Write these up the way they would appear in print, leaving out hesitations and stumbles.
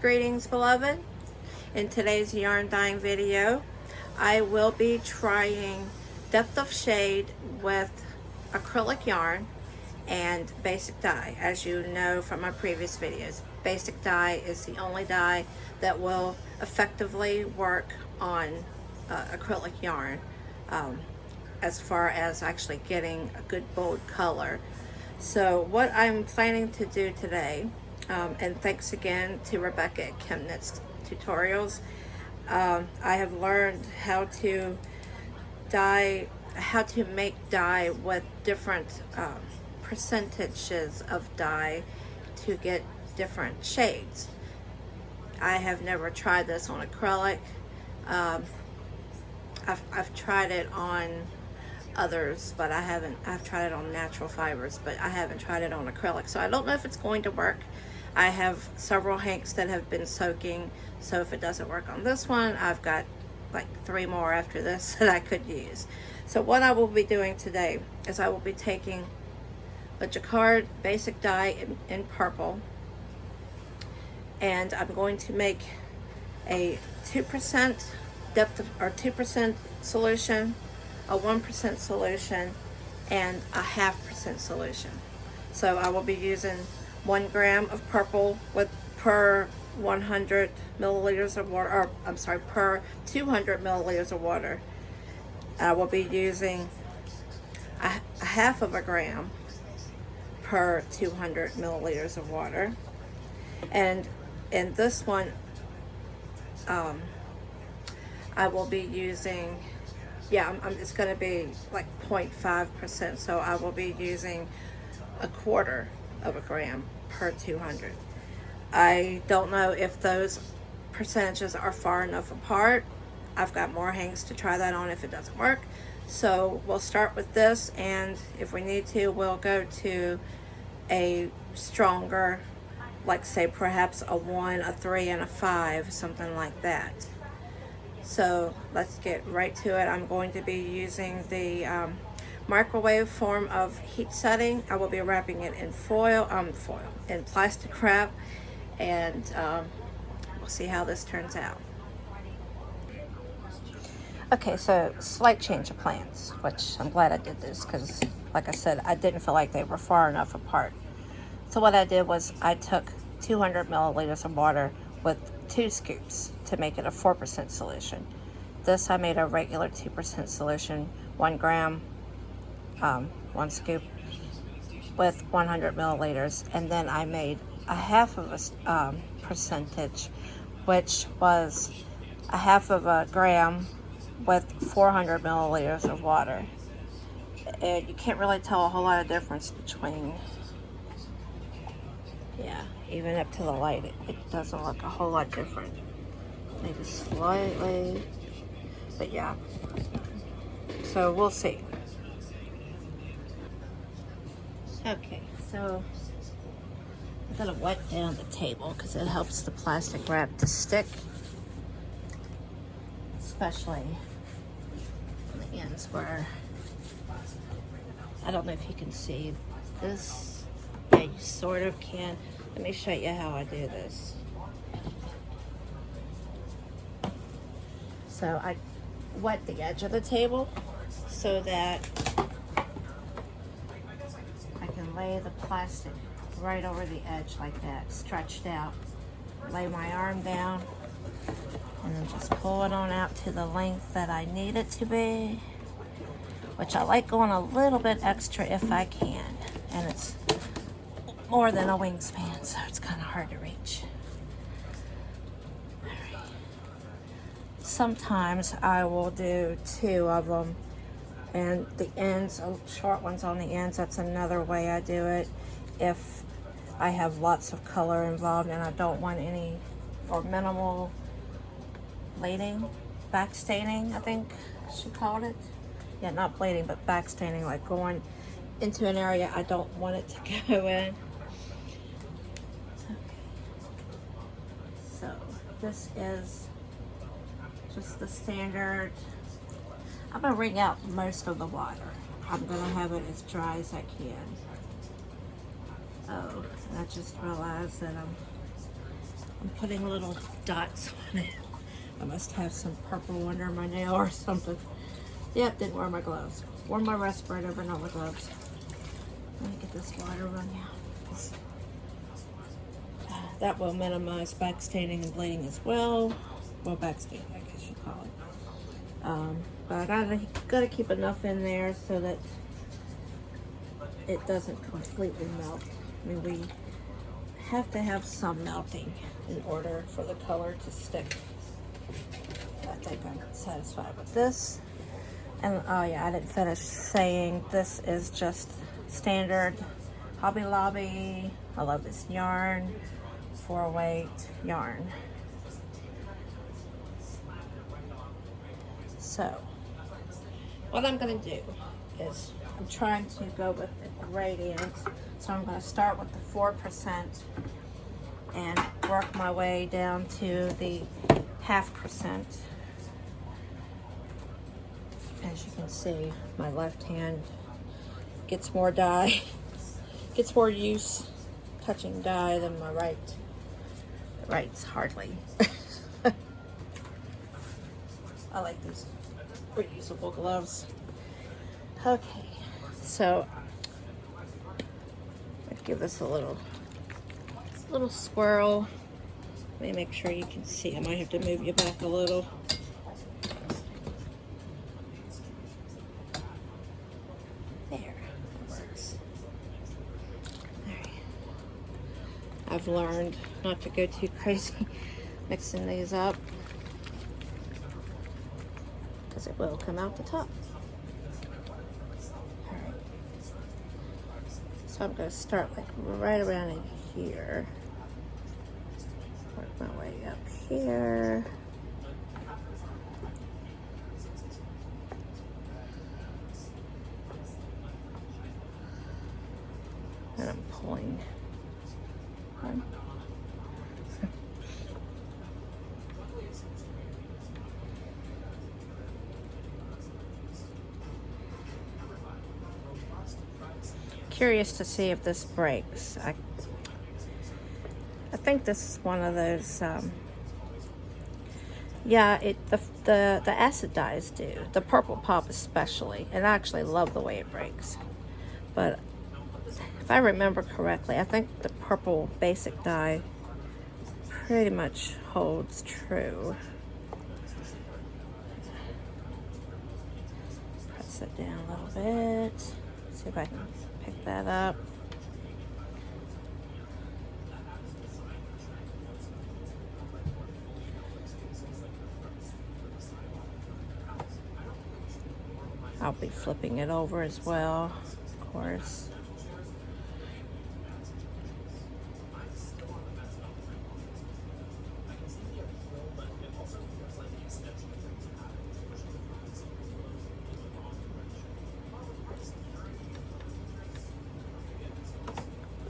Greetings, beloved. In today's yarn dyeing video, I will be trying depth of shade with acrylic yarn and basic dye. As you know from my previous videos, basic dye is the only dye that will effectively work on acrylic yarn as far as actually getting a good bold color. So what I'm planning to do today, and thanks again to Rebecca at Chemknits Tutorials, I have learned how to make dye with different percentages of dye to get different shades. I have never tried this on acrylic. I've tried it on others, but I've tried it on natural fibers, but I haven't tried it on acrylic, so I don't know if it's going to work. I have several hanks that have been soaking, so if it doesn't work on this one, I've got like 3 more after this that I could use. So what I will be doing today is I will be taking a jacquard basic dye in purple, and I'm going to make a 2% depth or 2% solution, a 1% solution, and a 0.5% solution. So I will be using 1 gram of purple per 100 milliliters of water, or I'm sorry, per 200 milliliters of water. I will be using a 1/2 gram per 200 milliliters of water. And in this one, I will be using, it's going to be like 0.5%, so I will be using 1/4 gram per 200. I don't know if those percentages are far enough apart. I've got more hanks to try that on if it doesn't work. So we'll start with this, and if we need to, we'll go to a stronger, like say perhaps a 1, a 3, and a 5, something like that. So let's get right to it. I'm going to be using the microwave form of heat setting. I will be wrapping it in in plastic wrap, and we'll see how this turns out. Okay, so slight change of plans, which I'm glad I did this because, like I said, I didn't feel like they were far enough apart. So what I did was I took 200 milliliters of water with 2 scoops to make it a 4% solution. This I made a regular 2% solution, 1 gram, 1 scoop with 100 milliliters, and then I made a 1/2 percentage, which was a 1/2 gram with 400 milliliters of water. And you can't really tell a whole lot of difference between, even up to the light, it doesn't look a whole lot different. Maybe slightly, but yeah. So we'll see. Okay, so I'm gonna wet down the table because it helps the plastic wrap to stick, especially on the ends where, I don't know if you can see this. Yeah, you sort of can. Let me show you how I do this. So I wet the edge of the table so that I can lay the plastic right over the edge like that, stretched out. Lay my arm down and then just pull it on out to the length that I need it to be, which I like going a little bit extra if I can. And it's more than a wingspan, so it's kind of hard to reach. Alright. Sometimes I will do 2 of them, and the ends, short ones on the ends, that's another way I do it. If I have lots of color involved and I don't want any, or minimal blading, backstaining, I think she called it. Yeah, not blading, but backstaining, like going into an area I don't want it to go in. So this is just the standard. I'm gonna wring out most of the water. I'm gonna have it as dry as I can. Oh, and I just realized that I'm I'm putting little dots on it. I must have some purple under my nail or something. Yep, didn't wear my gloves. Wore my respirator, but not my gloves. Let me get this water run out. That will minimize backstaining and bleeding as well. Well, backstaining, I guess you call it. But I gotta keep enough in there so that it doesn't completely melt. I mean, we have to have some melting in order for the color to stick. I think I'm satisfied with this. And oh yeah, I didn't finish saying this is just standard Hobby Lobby. I love this yarn, 4-weight yarn. So what I'm going to do is I'm trying to go with the gradient. So I'm going to start with the 4% and work my way down to the 0.5%. As you can see, my left hand gets more dye, gets more use touching dye than my right. The right's hardly. I like these reusable gloves. Okay, so let's give this a little swirl. Let me make sure you can see. I might have to move you back a little. There, that works. All right. I've learned not to go too crazy mixing these up, because it will come out the top. All right. So I'm going to start like right around in here. Work my way up here. And I'm pulling. Curious to see if this breaks. I think this is one of those. Yeah, the acid dyes do. The purple pop especially, and I actually love the way it breaks. But if I remember correctly, I think the purple basic dye pretty much holds true. Press it down a little bit. See if I can pick that up. I'll be flipping it over as well, of course.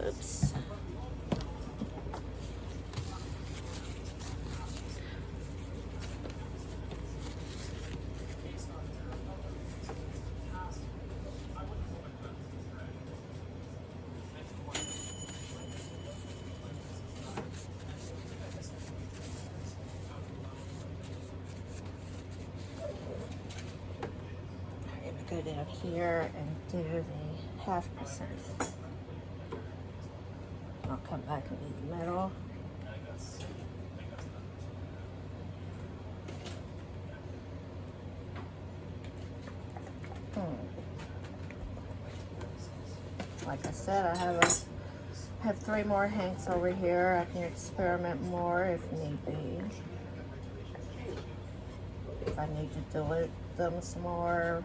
Oops. Go down here and do the 0.5%. I'll come back and do the middle. Like I said, I have 3 more hanks over here. I can experiment more if need be. If I need to dilute them some more,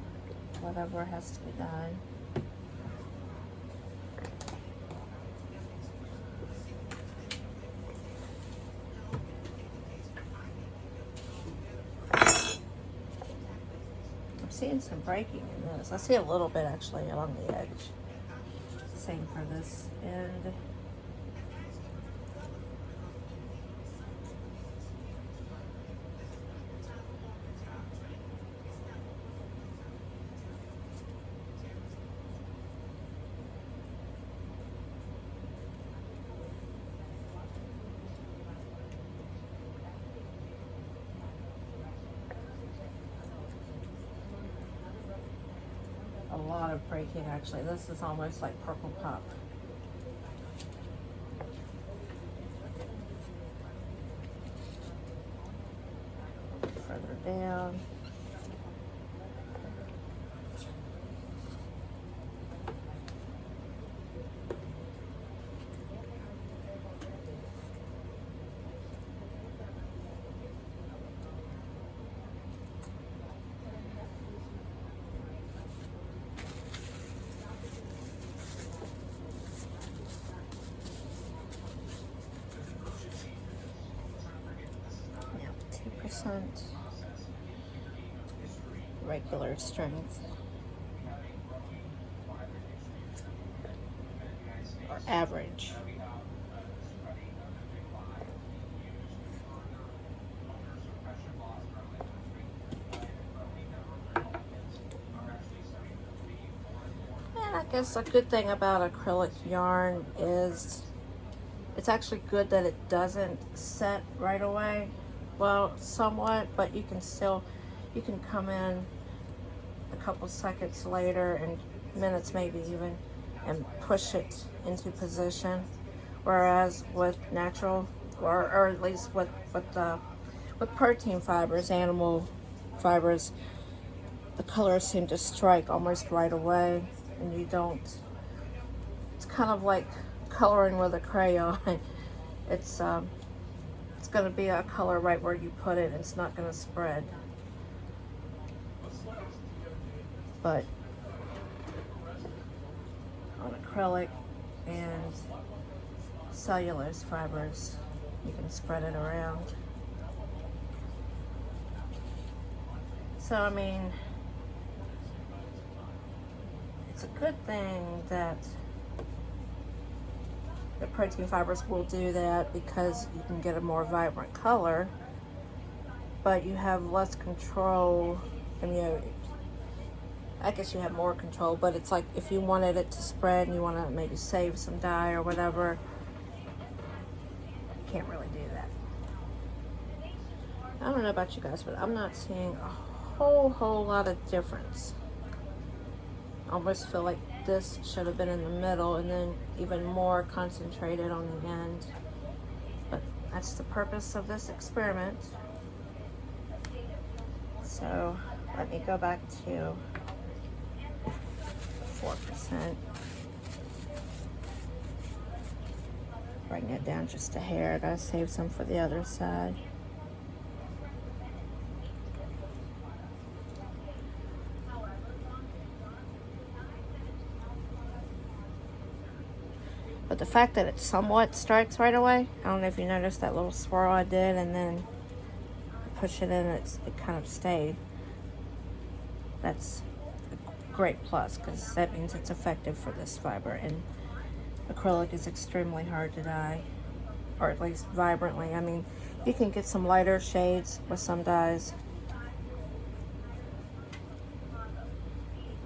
whatever has to be done. I'm seeing some breaking in this. I see a little bit actually along the edge. Same for this end. lot of breaking actually. This is almost like Purple Pop. Further down. Regular strength or average. And I guess a good thing about acrylic yarn is it's actually good that it doesn't set right away. Well, somewhat, but you can still, you can come in a couple seconds later and minutes maybe even and push it into position, whereas with natural or at least with protein fibers, animal fibers, the colors seem to strike almost right away, and you don't, it's kind of like coloring with a crayon. It's going to be a color right where you put it, and it's not going to spread. But on acrylic and cellulose fibers, you can spread it around. So I mean, it's a good thing that the protein fibers will do that, because you can get a more vibrant color, but you have less control. I mean, I guess you have more control, but it's like if you wanted it to spread and you want to maybe save some dye or whatever, you can't really do that. I don't know about you guys, but I'm not seeing a whole lot of difference. I almost feel like this should have been in the middle and then even more concentrated on the end. But that's the purpose of this experiment. So let me go back to 4%. Bring it down just a hair. Gotta save some for the other side. But the fact that it somewhat strikes right away, I don't know if you noticed that little swirl I did, and then I push it in, it kind of stayed. That's a great plus, because that means it's effective for this fiber. And acrylic is extremely hard to dye, or at least vibrantly. I mean, you can get some lighter shades with some dyes,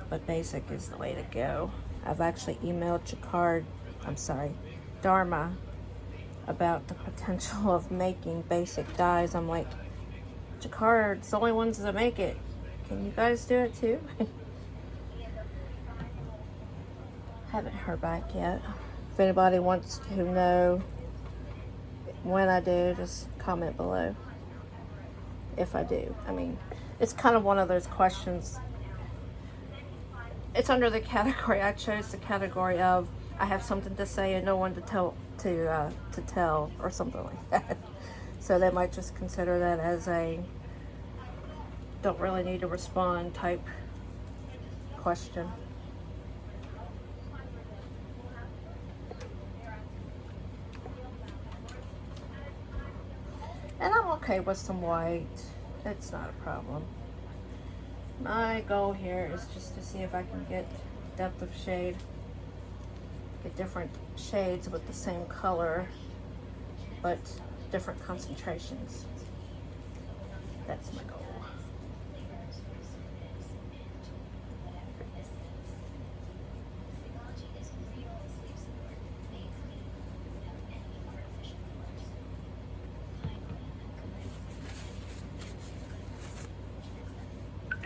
but basic is the way to go. I've actually emailed Dharma about the potential of making basic dyes. I'm like, Jacquard's the only ones that make it. Can you guys do it too? Haven't heard back yet. If anybody wants to know when I do, just comment below. If I do. I mean, it's kind of one of those questions. It's under the category, I chose the category of I have something to say and no one to tell, or something like that. So they might just consider that as a don't really need to respond type question. And I'm okay with some white. It's not a problem. My goal here is just to see if I can get depth of shade. Get different shades with the same color, but different concentrations. That's my goal.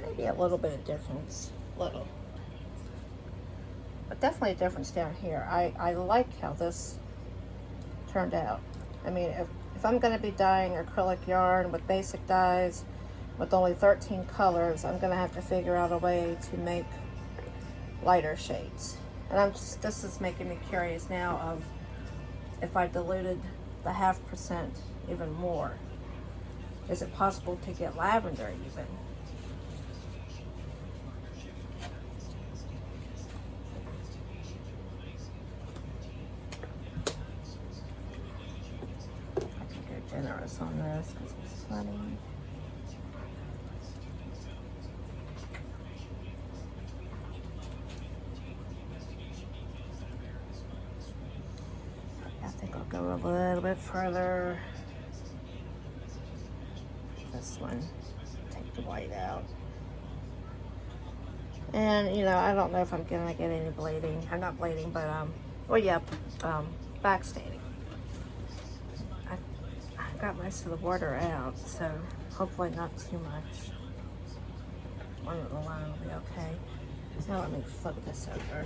Maybe a little bit of difference, little. but definitely a difference down here. I like how this turned out. I mean, if I'm going to be dyeing acrylic yarn with basic dyes with only 13 colors, I'm going to have to figure out a way to make lighter shades. And this is making me curious now of if I diluted the 0.5% even more. Is it possible to get lavender even? I can go generous on this because it's funny. I think I'll go a little bit further. This one, take the white out. And you know, I don't know if I'm gonna get any bleeding. I'm not bleeding, but well, yeah, backstaining. I got most of the water out, so hopefully not too much. One of the line will be okay. Now let me flip this over.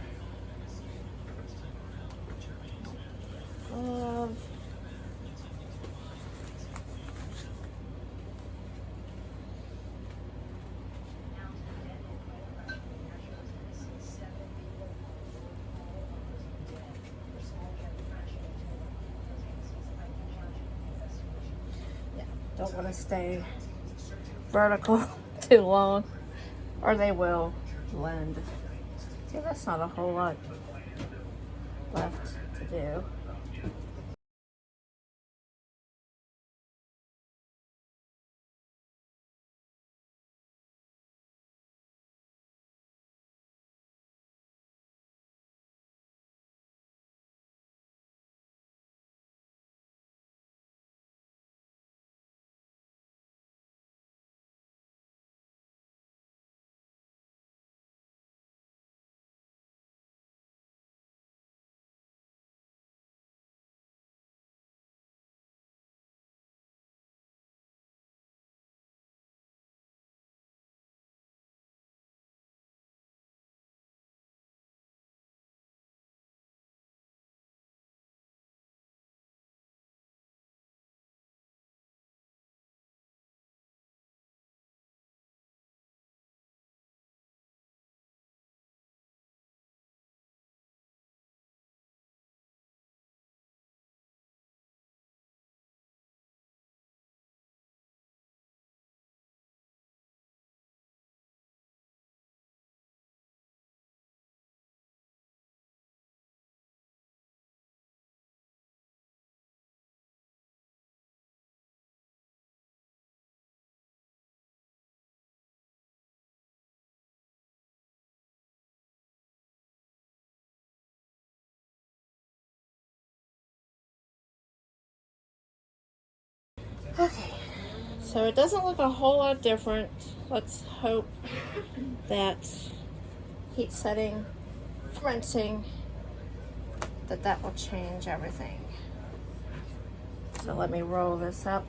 Don't want to stay vertical too long, or they will blend. See, that's not a whole lot left to do. Okay, so it doesn't look a whole lot different. Let's hope that heat setting, rinsing, that will change everything. So let me roll this up.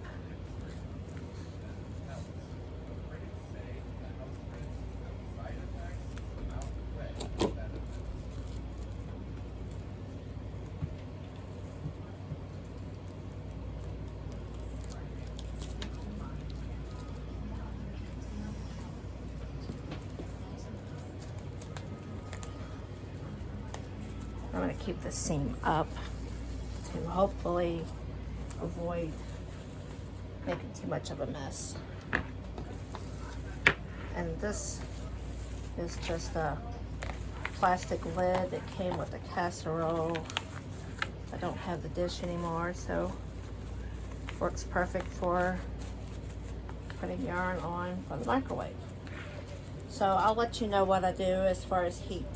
I'm going to keep the seam up to hopefully avoid making too much of a mess. And this is just a plastic lid that came with a casserole. I don't have the dish anymore, so works perfect for putting yarn on for the microwave. So I'll let you know what I do as far as heat.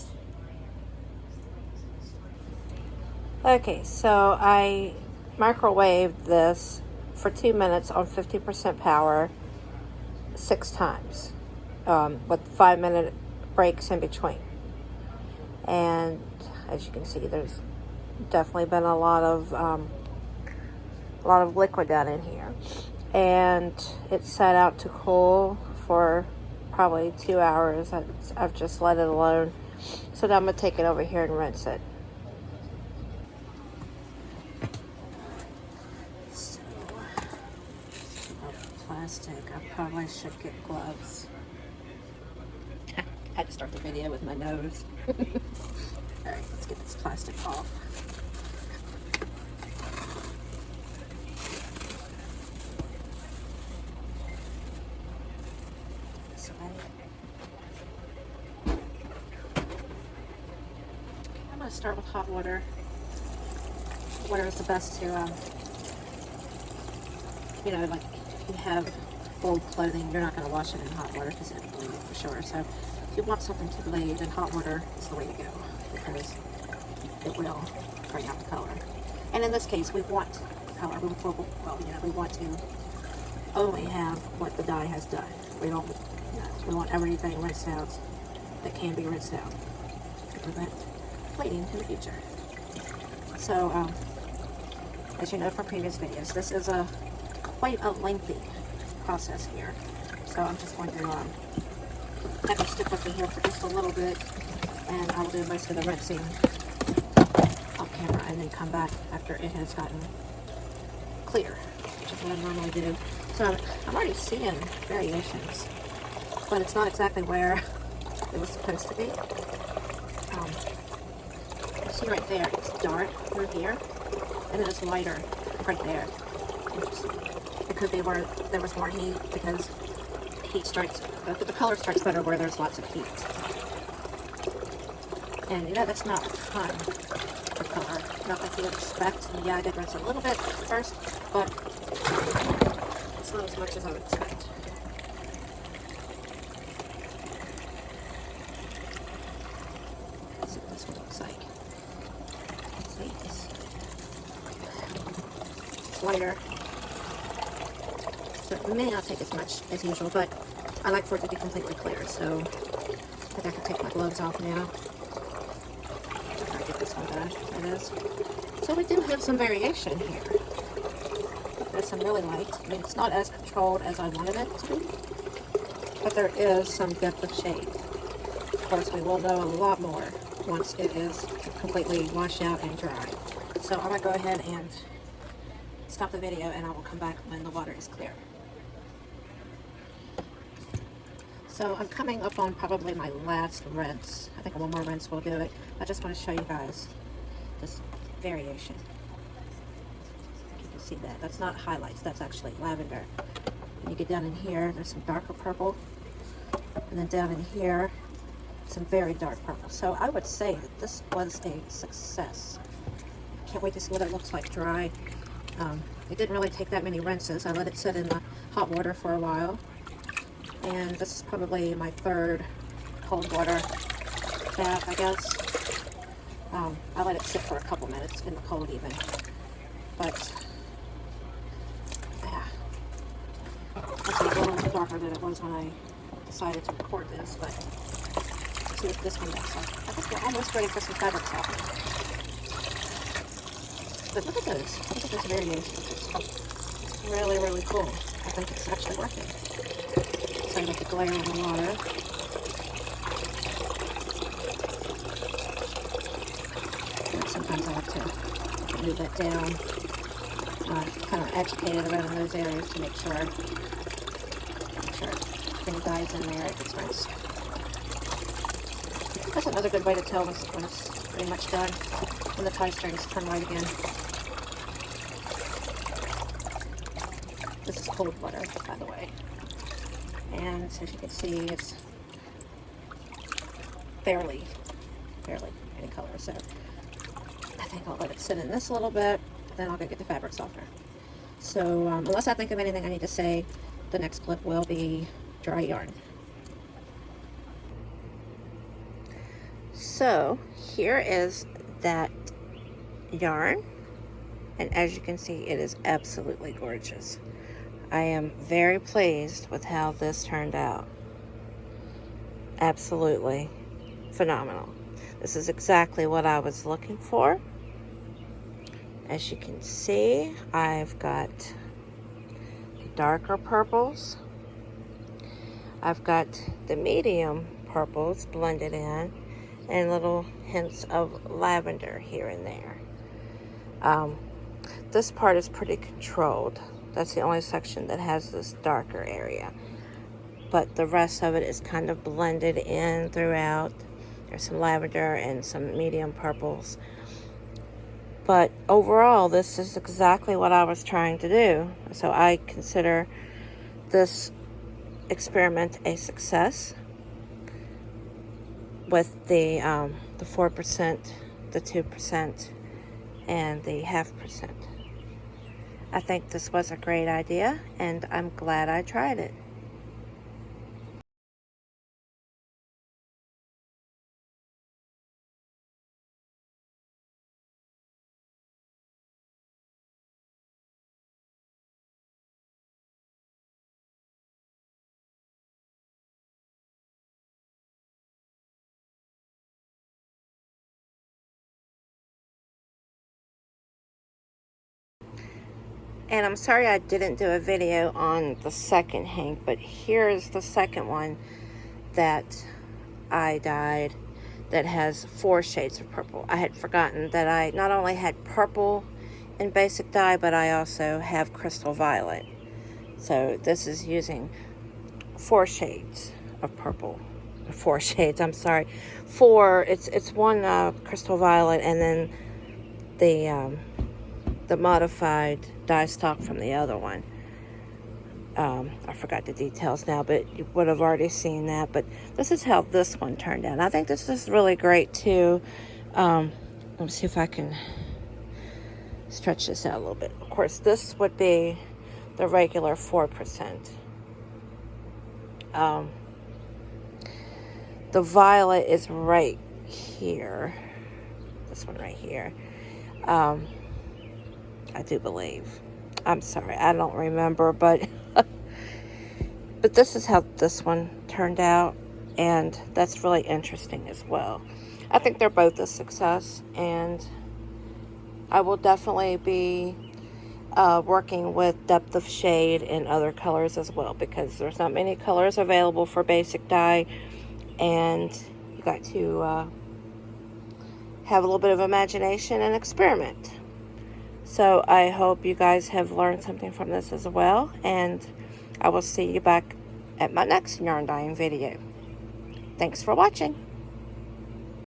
Okay, so I microwaved this for 2 minutes on 50% power 6 times with 5-minute breaks in between. And as you can see, there's definitely been a lot of liquid down in here. And it set out to cool for probably 2 hours. I've just let it alone. So now I'm going to take it over here and rinse it. So, plastic. I probably should get gloves. I had to start the video with my nose. Alright, let's get this plastic off. I'm going to start with hot water. Water is the best to, you know, like if you have old clothing, you're not going to wash it in hot water because it'll bleed for sure. So if you want something to bleed, then hot water is the way to go because it will bring out the color. And in this case, we want color. Well, you know, we want to only have what the dye has done. We don't, you know, we want everything rinsed out that can be rinsed out to prevent bleeding in the future. So, as you know from previous videos, this is quite a lengthy process here. So I'm just going to have to stick with me here for just a little bit, and I'll do most of the rinsing off camera and then come back after it has gotten clear, which is what I normally do. So I'm already seeing variations, but it's not exactly where it was supposed to be. You see right there, it's dark through here, and then it's lighter right there. It could be where there was more heat because heat strikes, the color strikes better where there's lots of heat. And you know, that's not a ton of color, not like you would expect. And yeah, I did rinse it a little bit first, but it's not as much as I would expect. Let's see what this one looks like. See, it's lighter. So it may not take as much as usual, but I like for it to be completely clear, so I think I can take my gloves off now. Try to get this one done. There it is. So we do have some variation here. There's some really light. I mean, it's not as controlled as I wanted it to be, but there is some depth of shade. Of course, we will know a lot more once it is completely washed out and dry. So I'm going to go ahead and stop the video, and I will come back when the water is clear. So I'm coming up on probably my last rinse. I think one more rinse will do it. I just want to show you guys this variation. You can see that. That's not highlights. That's actually lavender. And you get down in here, there's some darker purple. And then down in here, some very dark purple. So I would say that this was a success. Can't wait to see what it looks like dry. It didn't really take that many rinses. I let it sit in the hot water for a while. And this is probably my third cold water bath, I guess. I let it sit for a couple minutes in the cold even. But, yeah. It's a little darker than it was when I decided to record this, but let's see what this one looks like. I think we're almost ready for some fabric softener. But look at those. Look at this variation. It's really, really cool. I think it's actually working. So I get the glare on the water. And sometimes I have to move that down. Kind of agitate it around those areas to make sure any dyes in there if it's rinsed. That's another good way to tell when it's pretty much done, when the tie strings turn white again. This is cold water, by the way. And as you can see, it's barely any color. So I think I'll let it sit in this a little bit, then I'll go get the fabric softener. So unless I think of anything I need to say, the next clip will be dry yarn. So here is that yarn, and as you can see, it is absolutely gorgeous. I am very pleased with how this turned out. Absolutely phenomenal. This is exactly what I was looking for. As you can see, I've got darker purples. I've got the medium purples blended in, and little hints of lavender here and there. This part is pretty controlled. That's the only section that has this darker area. But the rest of it is kind of blended in throughout. There's some lavender and some medium purples. But overall, this is exactly what I was trying to do. So I consider this experiment a success with the 4%, the 2%, and the 0.5%. I think this was a great idea, and I'm glad I tried it. And I'm sorry I didn't do a video on the second hank, but here's the second one that I dyed that has 4 shades of purple. I had forgotten that I not only had purple in basic dye, but I also have crystal violet. So this is using 4 shades of purple. 4 shades, I'm sorry. 4, it's one crystal violet, and then the modified dye stock from the other one. I forgot the details now, but you would have already seen that. But this is how this one turned out. I think this is really great too. Let me see if I can stretch this out a little bit. Of course, this would be the regular 4%. The violet is right here. This one right here. I do believe. I'm sorry, I don't remember, but but this is how this one turned out, and that's really interesting as well. I think they're both a success, and I will definitely be working with depth of shade in other colors as well, because there's not many colors available for basic dye, and you got to have a little bit of imagination and experiment. So I hope you guys have learned something from this as well, and I will see you back at my next yarn dyeing video. Thanks for watching.